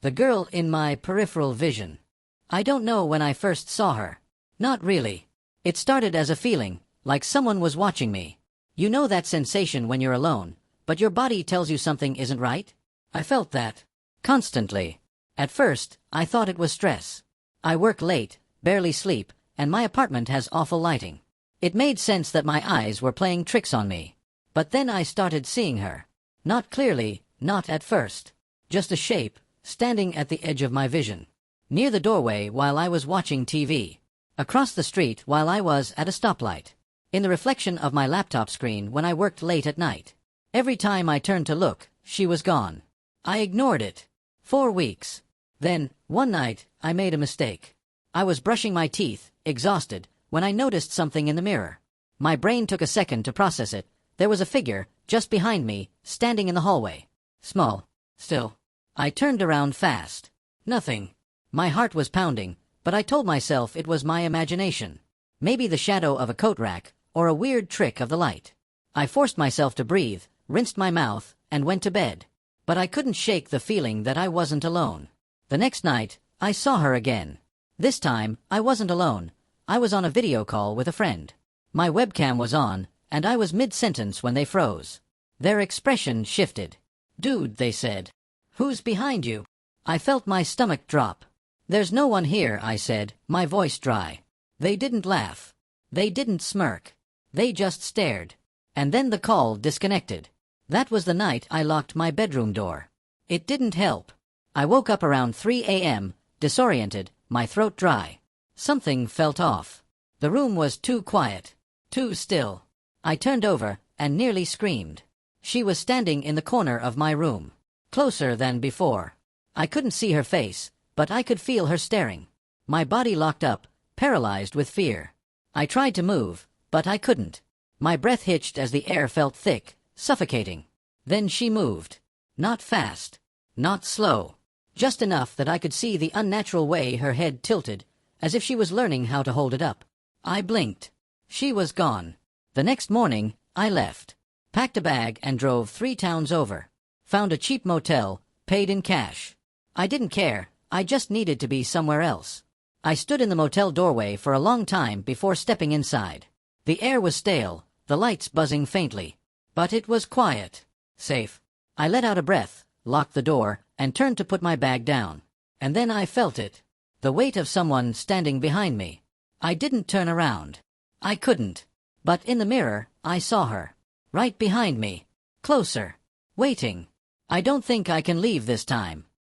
The girl in my peripheral vision. I don't know when I first saw her. Not really. It started as a feeling, like someone was watching me. You know that sensation when you're alone, but your body tells you something isn't right? I felt that. Constantly. At first, I thought it was stress. I work late, barely sleep, and my apartment has awful lighting. It made sense that my eyes were playing tricks on me. But then I started seeing her. Not clearly, not at first. Just a shape, standing at the edge of my vision. Near the doorway while I was watching TV. Across the street while I was at a stoplight. In the reflection of my laptop screen when I worked late at night. Every time I turned to look, she was gone. I ignored it. 4 weeks. Then, one night, I made a mistake. I was brushing my teeth, exhausted, when I noticed something in the mirror. My brain took a second to process it. There was a figure, just behind me, standing in the hallway. Small. Still. I turned around fast. Nothing. My heart was pounding, but I told myself it was my imagination. Maybe the shadow of a coat rack, or a weird trick of the light. I forced myself to breathe, rinsed my mouth, and went to bed. But I couldn't shake the feeling that I wasn't alone. The next night, I saw her again. This time, I wasn't alone. I was on a video call with a friend. My webcam was on, and I was mid-sentence when they froze. Their expression shifted. "Dude," they said. "Who's behind you?" I felt my stomach drop. "There's no one here," I said, my voice dry. They didn't laugh. They didn't smirk. They just stared. And then the call disconnected. That was the night I locked my bedroom door. It didn't help. I woke up around 3 a.m., disoriented, my throat dry. Something felt off. The room was too quiet. Too still. I turned over and nearly screamed. She was standing in the corner of my room. Closer than before. I couldn't see her face, but I could feel her staring. My body locked up, paralyzed with fear. I tried to move, but I couldn't. My breath hitched as the air felt thick, suffocating. Then she moved. Not fast. Not slow. Just enough that I could see the unnatural way her head tilted, as if she was learning how to hold it up. I blinked. She was gone. The next morning, I left. Packed a bag and drove 3 towns over. Found a cheap motel, paid in cash. I didn't care, I just needed to be somewhere else. I stood in the motel doorway for a long time before stepping inside. The air was stale, the lights buzzing faintly. But it was quiet. Safe. I let out a breath, locked the door, and turned to put my bag down. And then I felt it. The weight of someone standing behind me. I didn't turn around. I couldn't. But in the mirror, I saw her. Right behind me. Closer. Waiting. I don't think I can leave this time.